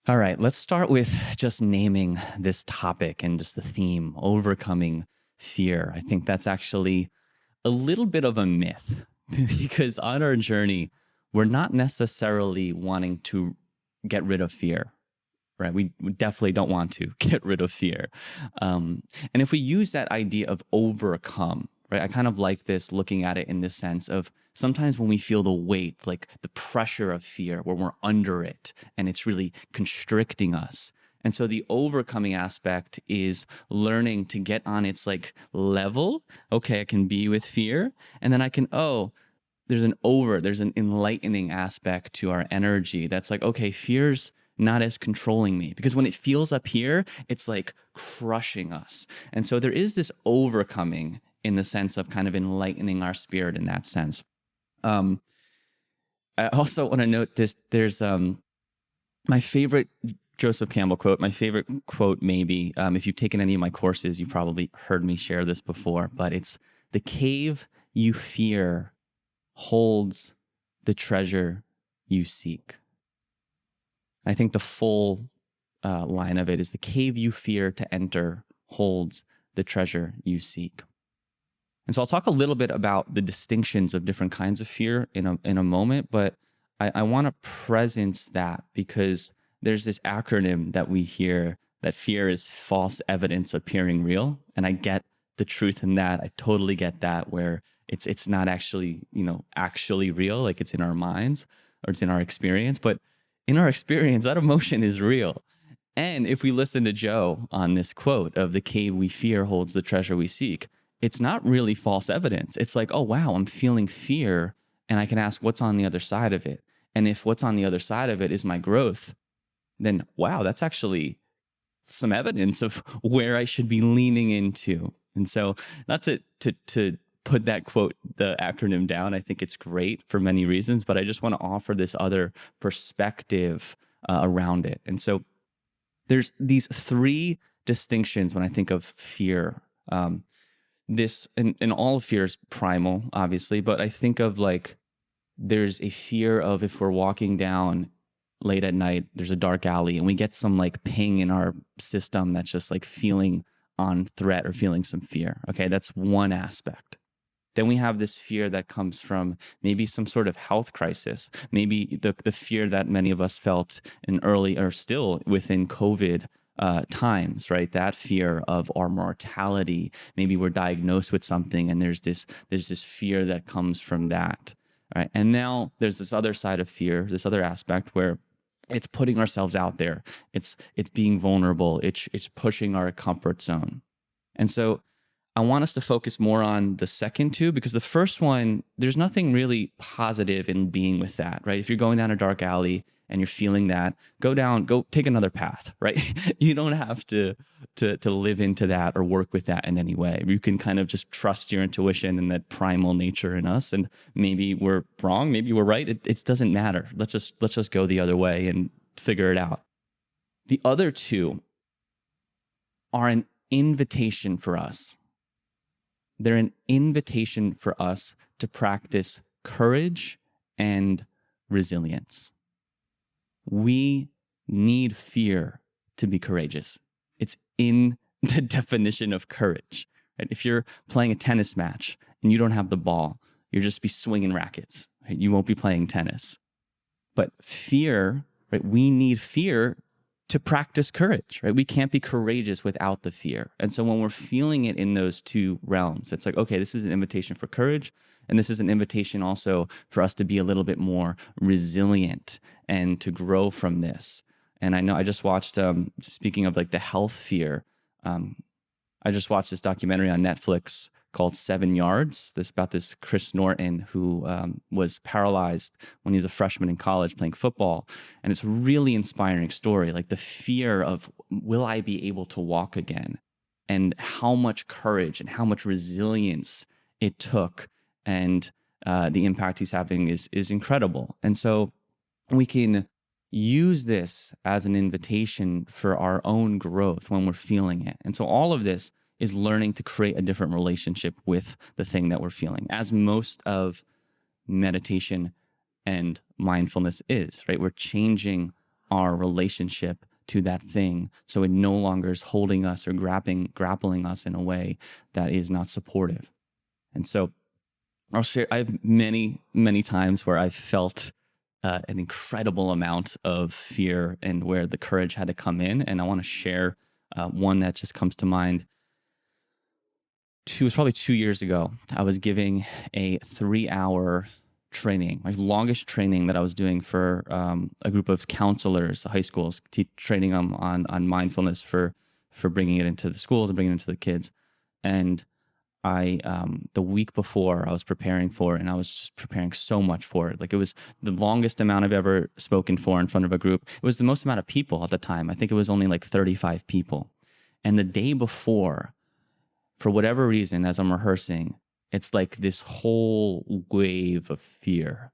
All right, let's start with just naming this topic and just the theme, overcoming fear. I think that's actually a little bit of a myth because on our journey, we're not necessarily wanting to get rid of fear, right? We definitely don't want to get rid of fear. And if we use that idea of overcome, right? I kind of like this looking at it in this sense of sometimes when we feel the weight, like the pressure of fear, when we're under it and it's really constricting us. And so the overcoming aspect is learning to get on its like level. Okay, I can be with fear. And then I can, there's an enlightening aspect to our energy that's like, okay, fear's not as controlling me because when it feels up here, it's like crushing us. And so there is this overcoming in the sense of kind of enlightening our spirit in that sense. Um, I also want to note this. There's my favorite Joseph Campbell quote. My favorite quote, maybe, if you've taken any of my courses, you probably heard me share this before. But it's the cave you fear holds the treasure you seek. I think the full line of it is the cave you fear to enter holds the treasure you seek. And so I'll talk a little bit about the distinctions of different kinds of fear in a moment, but I want to presence that because there's this acronym that we hear that fear is false evidence appearing real. And I get the truth in that. I totally get that where it's not actually, actually real, like it's in our minds or it's in our experience. But in our experience, that emotion is real. And if we listen to Joe on this quote of the cave we fear holds the treasure we seek, it's not really false evidence. It's like, oh, wow, I'm feeling fear. And I can ask what's on the other side of it. And if what's on the other side of it is my growth, then wow, that's actually some evidence of where I should be leaning into. And so not to put that quote, the acronym down, I think it's great for many reasons, but I just want to offer this other perspective around it. And so there's these three distinctions when I think of fear. This and all of fear is primal, obviously, but I think of like there's a fear of if we're walking down late at night, there's a dark alley, and we get some like ping in our system that's just like feeling on threat or feeling some fear. Okay, that's one aspect. Then we have this fear that comes from maybe some sort of health crisis, maybe the fear that many of us felt in early or still within COVID times, right? That fear of our mortality. Maybe we're diagnosed with something, and there's this fear that comes from that, right? And now there's this other side of fear, this other aspect where it's putting ourselves out there. It's being vulnerable. It's pushing our comfort zone, and so I want us to focus more on the second two because the first one, there's nothing really positive in being with that, right? If you're going down a dark alley and you're feeling that, go take another path, right? You don't have to live into that or work with that in any way. You can kind of just trust your intuition and that primal nature in us. And maybe we're wrong, maybe we're right. It doesn't matter. Let's just go the other way and figure it out. The other two are an invitation for us. They're an invitation for us to practice courage and resilience. We need fear to be courageous. It's in the definition of courage. Right? If you're playing a tennis match and you don't have the ball, you'll just be swinging rackets. Right? You won't be playing tennis. But fear, right? We need fear to practice courage, right? We can't be courageous without the fear. And so when we're feeling it in those two realms, it's like, okay, this is an invitation for courage. And this is an invitation also for us to be a little bit more resilient and to grow from this. And I know I just watched, speaking of like the health fear, I just watched this documentary on Netflix called 7 Yards. This about this Chris Norton who was paralyzed when he was a freshman in college playing football. And it's a really inspiring story, like the fear of, will I be able to walk again? And how much courage and how much resilience it took. And the impact he's having is incredible. And so we can use this as an invitation for our own growth when we're feeling it. And so all of this is learning to create a different relationship with the thing that we're feeling, as most of meditation and mindfulness is, right? We're changing our relationship to that thing, so it no longer is holding us or grappling us in a way that is not supportive. And so I'll share. I have many times where I've felt an incredible amount of fear and where the courage had to come in. And I want to share one that just comes to mind. It was probably 2 years ago. I was giving a 3-hour training, my longest training that I was doing for a group of counselors, high schools, training them on mindfulness for bringing it into the schools and bringing it into the kids. And I the week before I was preparing for it, and I was just preparing so much for it. Like, it was the longest amount I've ever spoken for in front of a group. It was the most amount of people at the time. I think it was only like 35 people. And the day before, for whatever reason, as I'm rehearsing, it's like this whole wave of fear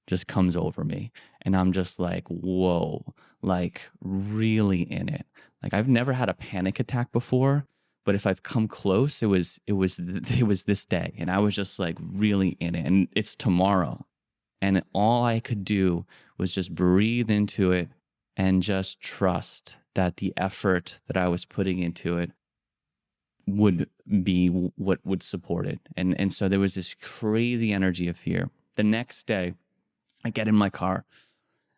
just comes over me. And I'm just like, whoa, like really in it. Like, I've never had a panic attack before, but if I've come close, it was this day. And I was just like really in it. And it's tomorrow. And all I could do was just breathe into it and just trust that the effort that I was putting into it would be what would support it. And so there was this crazy energy of fear. The next day, I get in my car.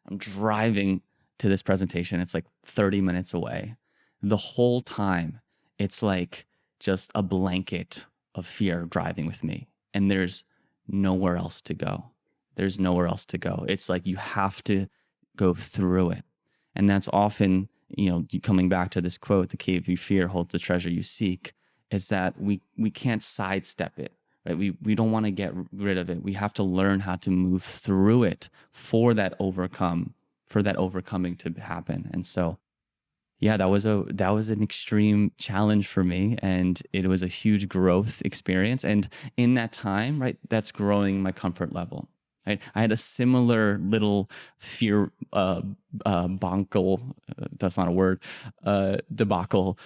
I'm driving to this presentation. It's like 30 minutes away. The whole time, it's like just a blanket of fear driving with me. And there's nowhere else to go. There's nowhere else to go. It's like you have to go through it. And that's often, coming back to this quote, the cave you fear holds the treasure you seek. It's that we can't sidestep it, right? We don't want to get rid of it. We have to learn how to move through it for that overcoming to happen. And so, yeah, that was an extreme challenge for me, and it was a huge growth experience. And in that time, right, that's growing my comfort level. Right? I had a similar little fear that's not a word, debacle,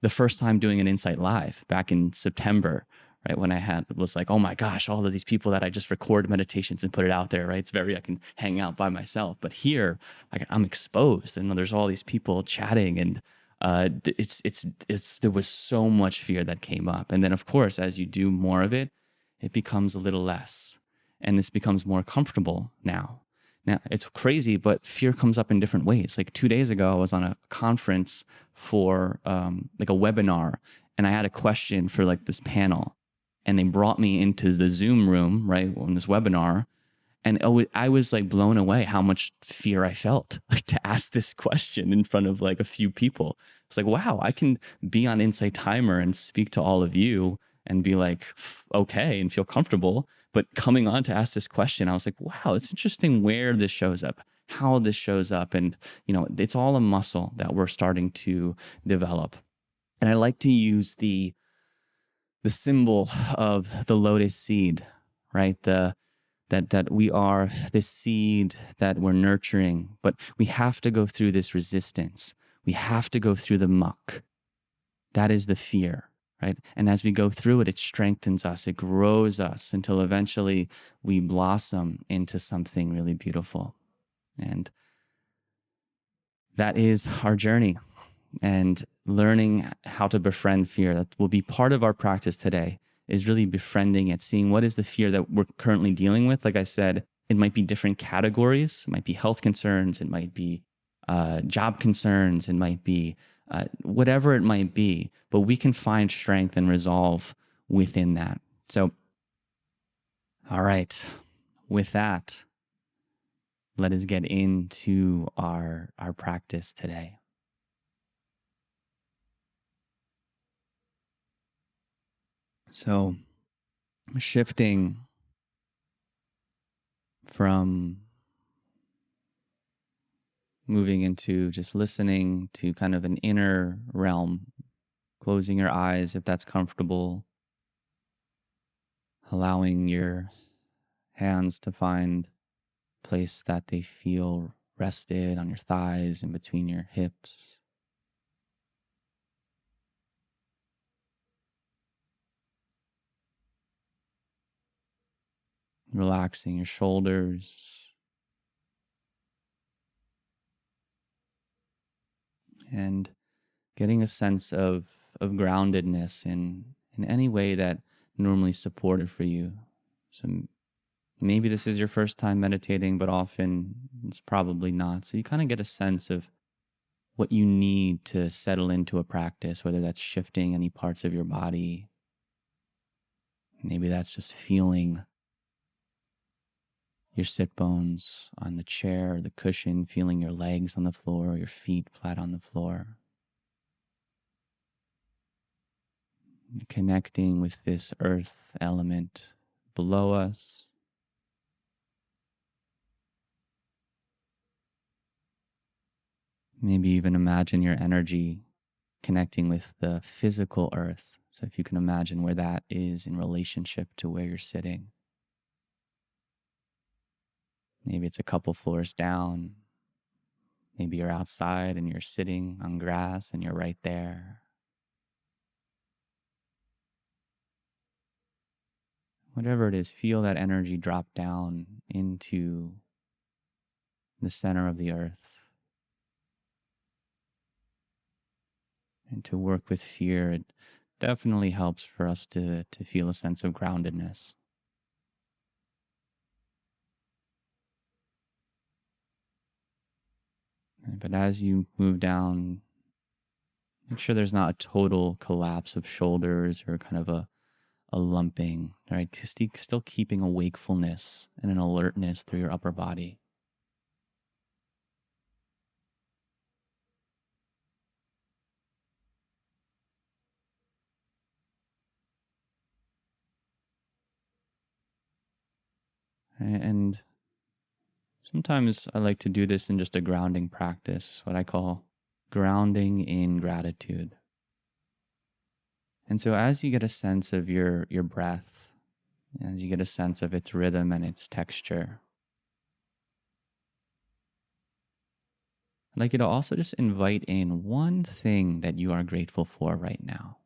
the first time doing an Insight Live back in September, right? When was like, oh my gosh, all of these people that I just record meditations and put it out there, right? I can hang out by myself. But here, I'm exposed, and there's all these people chatting, and there was so much fear that came up. And then, of course, as you do more of it, it becomes a little less. And this becomes more comfortable now. Now, it's crazy, but fear comes up in different ways. Like 2 days ago, I was on a conference for like a webinar, and I had a question for like this panel, and they brought me into the Zoom room, right, on this webinar. And I was like blown away how much fear I felt like to ask this question in front of like a few people. It's like, wow, I can be on Insight Timer and speak to all of you and be like, okay, and feel comfortable. But coming on to ask this question, I was like, wow, it's interesting where this shows up, how this shows up. And, it's all a muscle that we're starting to develop. And I like to use the symbol of the lotus seed, right? That we are this seed that we're nurturing, but we have to go through this resistance. We have to go through the muck. That is the fear. Right? And as we go through it, it strengthens us, it grows us until eventually we blossom into something really beautiful. And that is our journey. And learning how to befriend fear, that will be part of our practice today, is really befriending it, seeing what is the fear that we're currently dealing with. Like I said, it might be different categories. It might be health concerns. It might be job concerns. It might be whatever it might be, but we can find strength and resolve within that. So, all right, with that, let us get into our practice today. So, shifting from moving into just listening to kind of an inner realm, closing your eyes if that's comfortable, allowing your hands to find a place that they feel rested on your thighs and between your hips. Relaxing your shoulders, and getting a sense of groundedness in any way that normally supported for you. So maybe this is your first time meditating, but often it's probably not. So you kind of get a sense of what you need to settle into a practice, whether that's shifting any parts of your body. Maybe that's just feeling your sit bones on the chair or the cushion, feeling your legs on the floor, your feet flat on the floor. Connecting with this earth element below us. Maybe even imagine your energy connecting with the physical earth. So if you can imagine where that is in relationship to where you're sitting. Maybe it's a couple floors down. Maybe you're outside and you're sitting on grass and you're right there. Whatever it is, feel that energy drop down into the center of the earth. And to work with fear, it definitely helps for us to feel a sense of groundedness. But as you move down, make sure there's not a total collapse of shoulders or kind of a lumping, right? Still keeping a wakefulness and an alertness through your upper body. And sometimes I like to do this in just a grounding practice, what I call grounding in gratitude. And so as you get a sense of your breath, as you get a sense of its rhythm and its texture, I'd like you to also just invite in one thing that you are grateful for right now.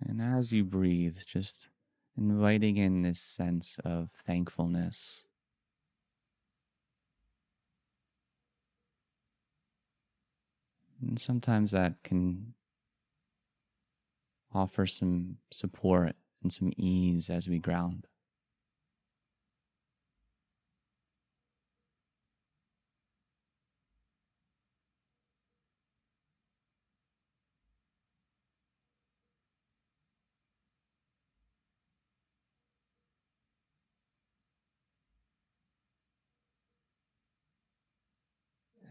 And as you breathe, just inviting in this sense of thankfulness. And sometimes that can offer some support and some ease as we ground.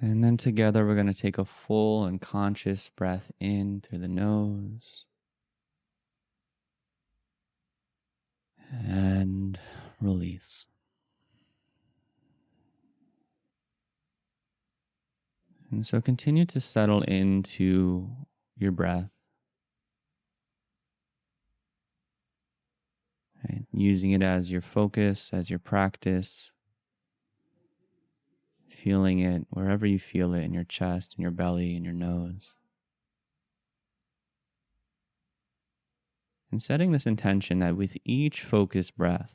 And then together we're going to take a full and conscious breath in through the nose and release. And so continue to settle into your breath, right? Using it as your focus, as your practice, feeling it wherever you feel it in your chest, in your belly, in your nose. And setting this intention that with each focused breath,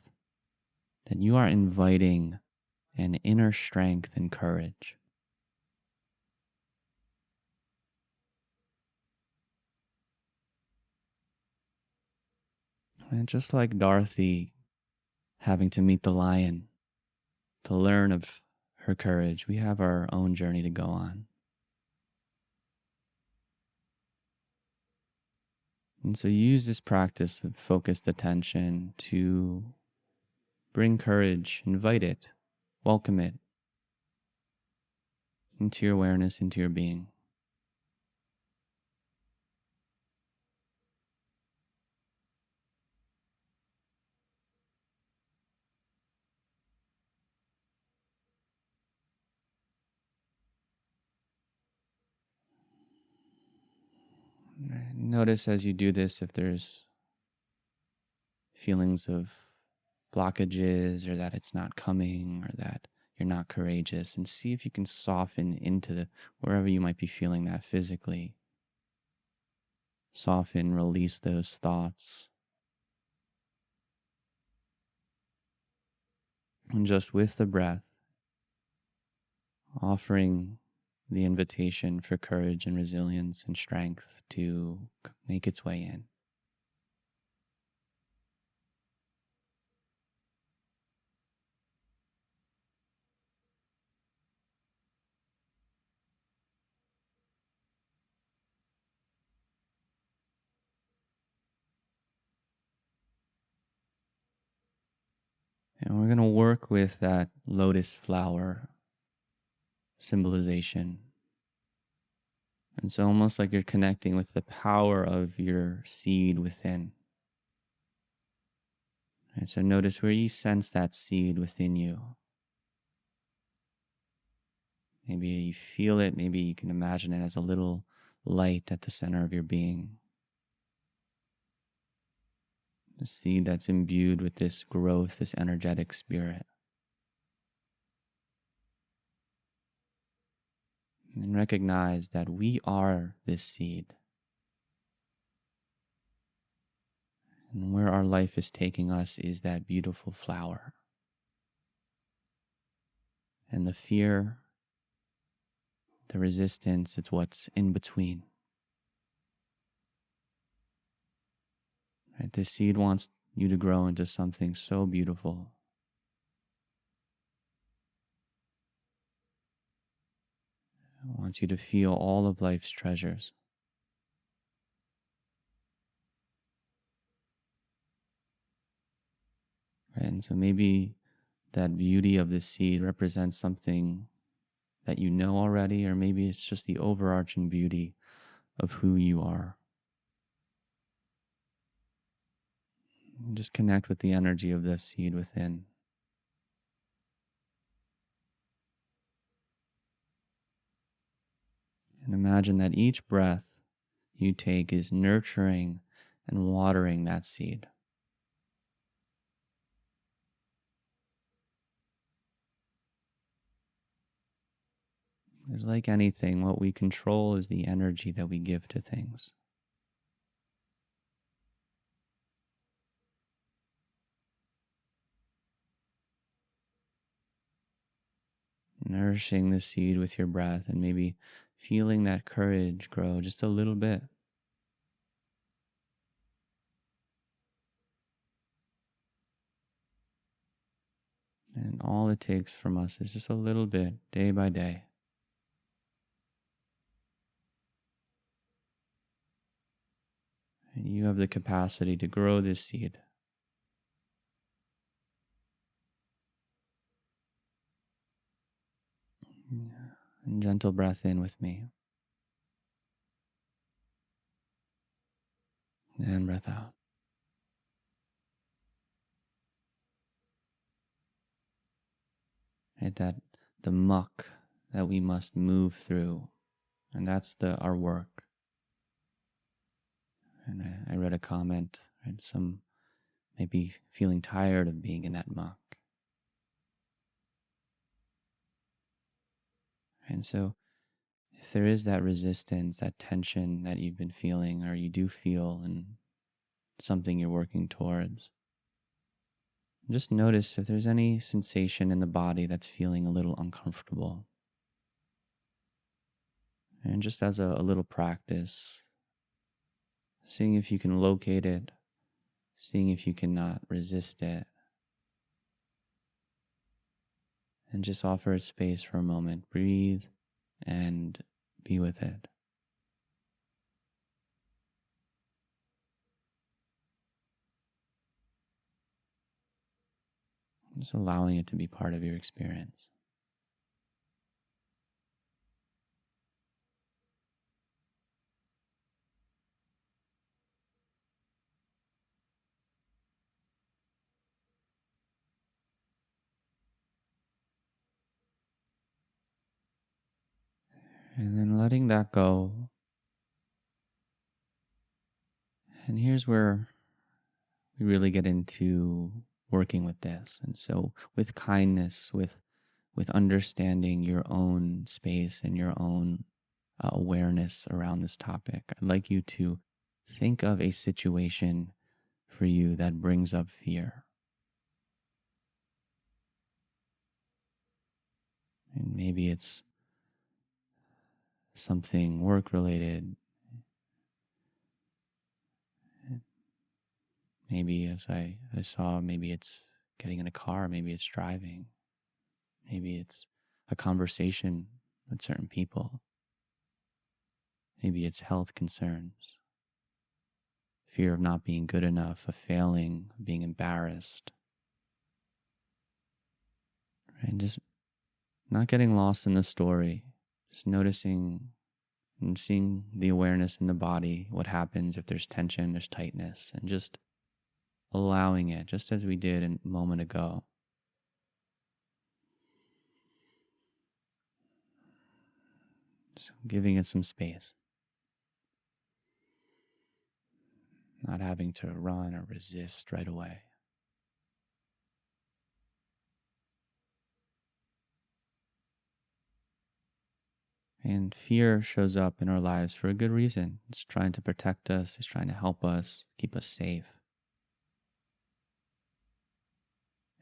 that you are inviting an inner strength and courage. And just like Dorothy having to meet the lion to learn of her courage, we have our own journey to go on. And so use this practice of focused attention to bring courage, invite it, welcome it into your awareness, into your being. Notice as you do this if there's feelings of blockages or that it's not coming or that you're not courageous, and see if you can soften into wherever you might be feeling that physically. Soften, release those thoughts. And just with the breath, offering the invitation for courage and resilience and strength to make its way in. And we're going to work with that lotus flower symbolization. And so almost like you're connecting with the power of your seed within. And so notice where you sense that seed within you. Maybe you feel it, maybe you can imagine it as a little light at the center of your being. The seed that's imbued with this growth, this energetic spirit. And recognize that we are this seed. And where our life is taking us is that beautiful flower. And the fear, the resistance, it's what's in between. Right? This seed wants you to grow into something so beautiful. It wants you to feel all of life's treasures. Right? And so maybe that beauty of this seed represents something that you know already, or maybe it's just the overarching beauty of who you are. And just connect with the energy of this seed within. And imagine that each breath you take is nurturing and watering that seed. It's like anything, what we control is the energy that we give to things. Nourishing the seed with your breath and maybe feeling that courage grow just a little bit. And all it takes from us is just a little bit, day by day. And you have the capacity to grow this seed. And gentle breath in with me. And breath out. Right, that the muck that we must move through. And that's our work. And I read a comment, right? Some maybe feeling tired of being in that muck. And so if there is that resistance, that tension that you've been feeling, or you do feel and something you're working towards, just notice if there's any sensation in the body that's feeling a little uncomfortable. And just as a little practice, seeing if you can locate it, seeing if you cannot resist it, and just offer it space for a moment. Breathe and be with it. Just allowing it to be part of your experience. And then letting that go. And here's where we really get into working with this. And so with kindness, with understanding your own space and your own awareness around this topic, I'd like you to think of a situation for you that brings up fear. Maybe it's something work related. Maybe as I saw, maybe it's getting in a car, maybe it's driving, maybe it's a conversation with certain people, maybe it's health concerns, fear of not being good enough, of failing, of being embarrassed, right? And just not getting lost in the story, just noticing and seeing the awareness in the body, what happens if there's tension, there's tightness, and just allowing it, just as we did a moment ago. Just giving it some space. Not having to run or resist right away. And fear shows up in our lives for a good reason. It's trying to protect us, it's trying to help us, keep us safe.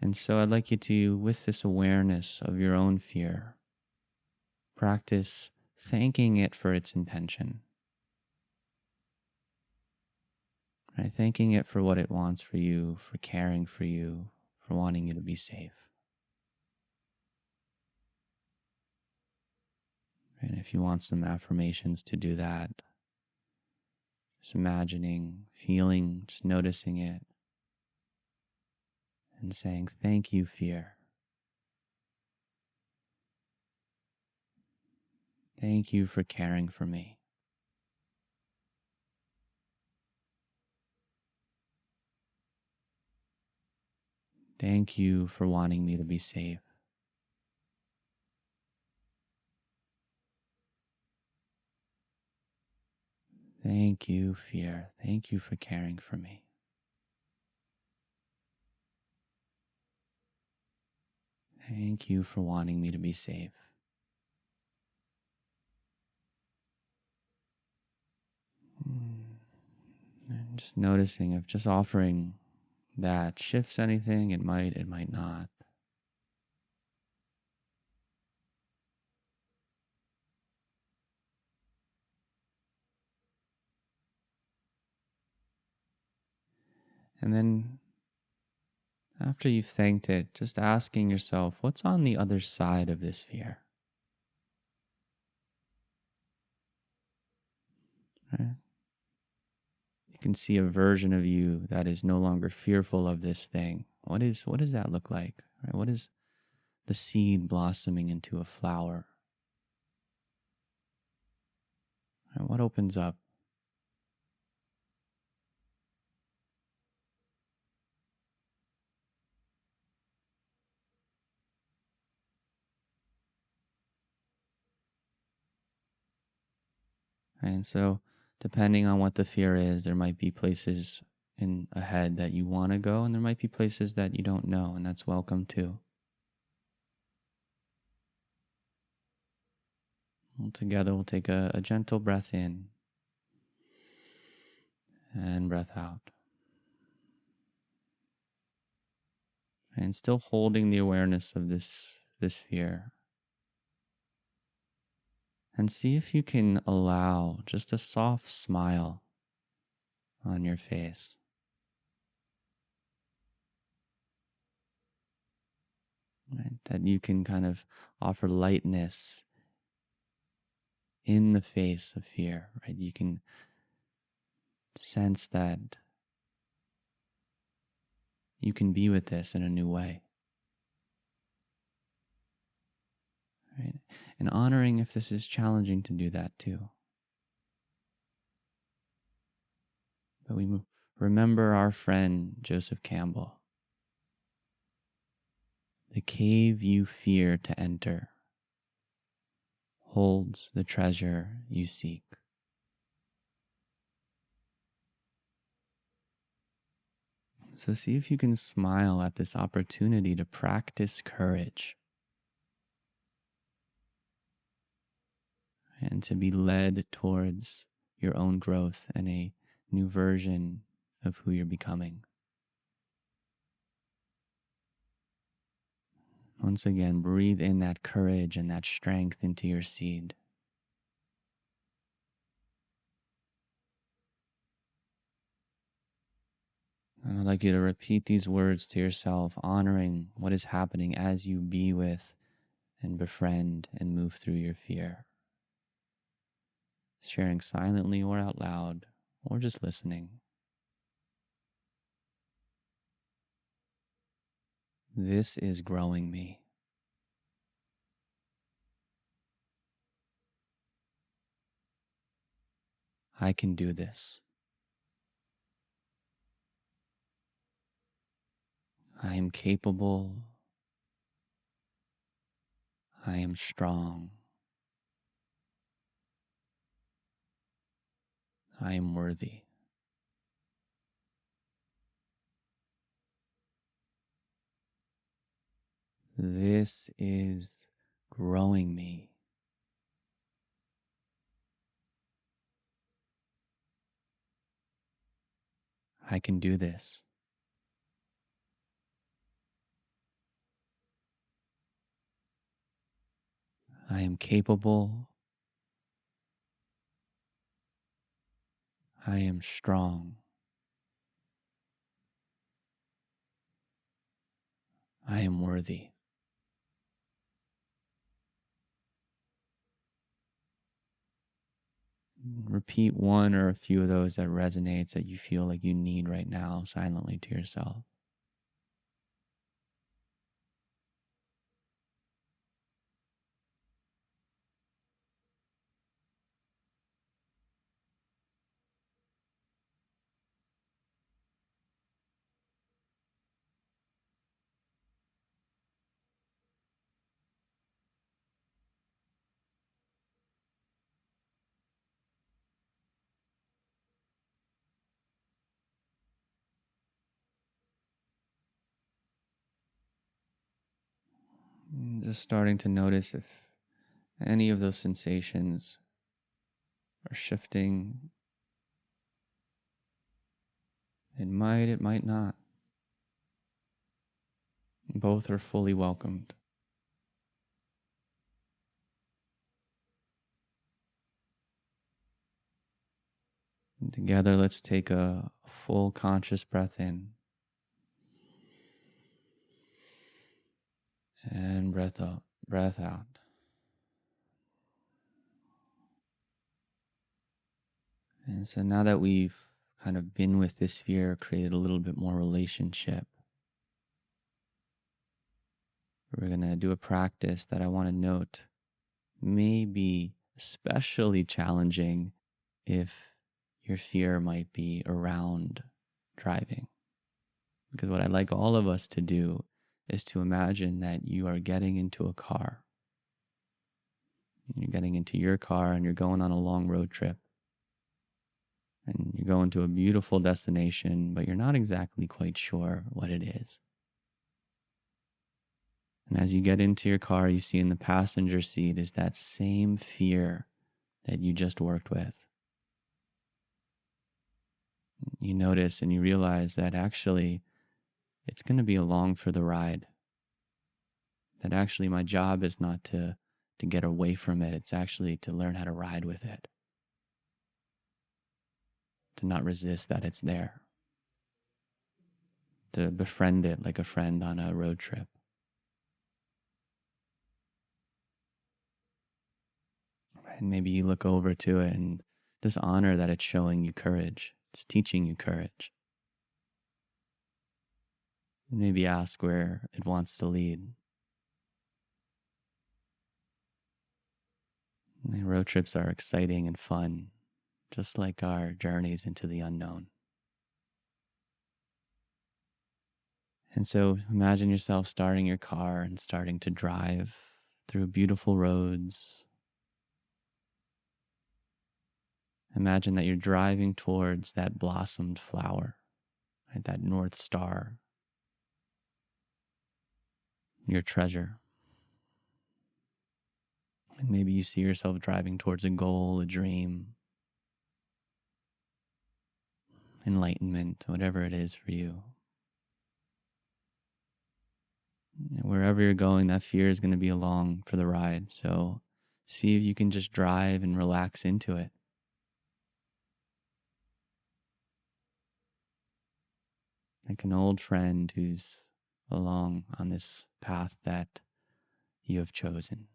And so I'd like you to, with this awareness of your own fear, practice thanking it for its intention. Right? Thanking it for what it wants for you, for caring for you, for wanting you to be safe. And if you want some affirmations to do that, just imagining, feeling, just noticing it, and saying, thank you, fear. Thank you for caring for me. Thank you for wanting me to be safe. Thank you, fear. Thank you for caring for me. Thank you for wanting me to be safe. And just noticing if just offering that shifts anything, it might not. And then after you've thanked it, just asking yourself, what's on the other side of this fear? Right? You can see a version of you that is no longer fearful of this thing. What does that look like? Right? What is the seed blossoming into a flower? And what opens up? And so, depending on what the fear is, there might be places in ahead that you want to go, and there might be places that you don't know, and that's welcome too. Together, we'll take a gentle breath in and breath out. And still holding the awareness of this fear. And see if you can allow just a soft smile on your face. Right? That you can kind of offer lightness in the face of fear, right? You can sense that you can be with this in a new way. Right? And honoring if this is challenging to do that too. But we remember our friend Joseph Campbell. The cave you fear to enter holds the treasure you seek. So see if you can smile at this opportunity to practice courage and to be led towards your own growth and a new version of who you're becoming. Once again, breathe in that courage and that strength into your seed. And I'd like you to repeat these words to yourself, honoring what is happening as you be with and befriend and move through your fear. Sharing silently or out loud, or just listening. This is growing me. I can do this. I am capable. I am strong. I am worthy. This is growing me. I can do this. I am capable. I am strong. I am worthy. Repeat one or a few of those that resonates that you feel like you need right now silently to yourself. And just starting to notice if any of those sensations are shifting. It might not. Both are fully welcomed. And together, let's take a full conscious breath in and breath out. And so now that we've kind of been with this fear, created a little bit more relationship, we're going to do a practice that I want to note may be especially challenging if your fear might be around driving. Because what I'd like all of us to do is to imagine that you are getting into a car. You're getting into your car and you're going on a long road trip. And you're going to a beautiful destination, but you're not exactly quite sure what it is. And as you get into your car, you see in the passenger seat is that same fear that you just worked with. You notice and you realize that actually it's going to be along for the ride. That actually my job is not to get away from it. It's actually to learn how to ride with it. To not resist that it's there. To befriend it like a friend on a road trip. And maybe you look over to it and just honor that it's showing you courage. It's teaching you courage. And maybe ask where it wants to lead. And road trips are exciting and fun, just like our journeys into the unknown. And so imagine yourself starting your car and starting to drive through beautiful roads. Imagine that you're driving towards that blossomed flower, right? That North Star, your treasure. And maybe you see yourself driving towards a goal, a dream, enlightenment, whatever it is for you. And wherever wherever you're going, that fear is going to be along for the ride. So see if you can just drive and relax into it. Like an old friend who's along on this path that you have chosen.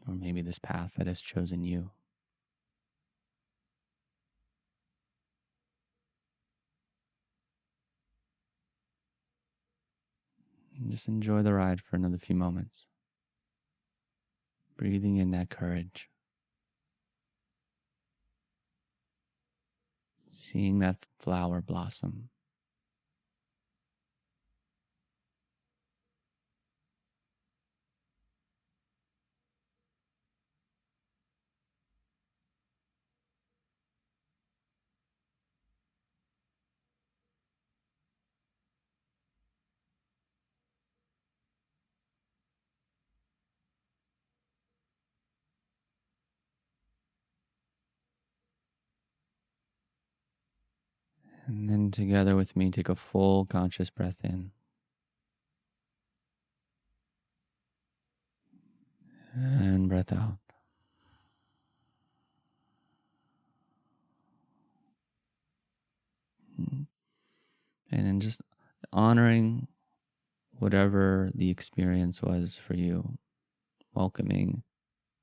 Or maybe this path that has chosen you. And just enjoy the ride for another few moments. Breathing in that courage. Seeing that flower blossom. And then together with me, take a full conscious breath in. And breath out. And then just honoring whatever the experience was for you, welcoming,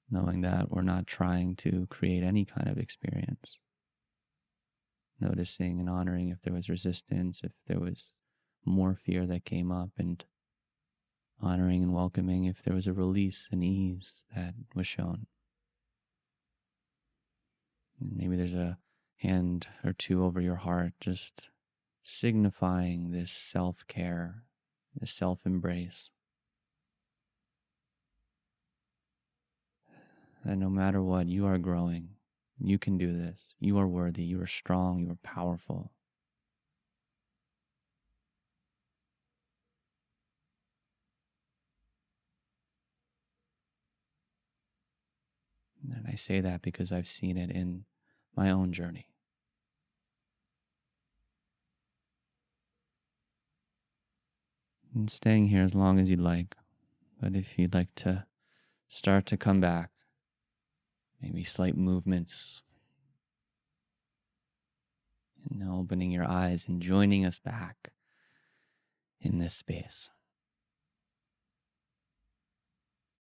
knowing that we're not trying to create any kind of experience. Noticing and honoring if there was resistance, if there was more fear that came up, and honoring and welcoming if there was a release and ease that was shown. And maybe there's a hand or two over your heart, just signifying this self-care, this self-embrace. That no matter what, you are growing. You can do this. You are worthy. You are strong. You are powerful. And I say that because I've seen it in my own journey. And staying here as long as you'd like. But if you'd like to start to come back, maybe slight movements, and opening your eyes and joining us back in this space.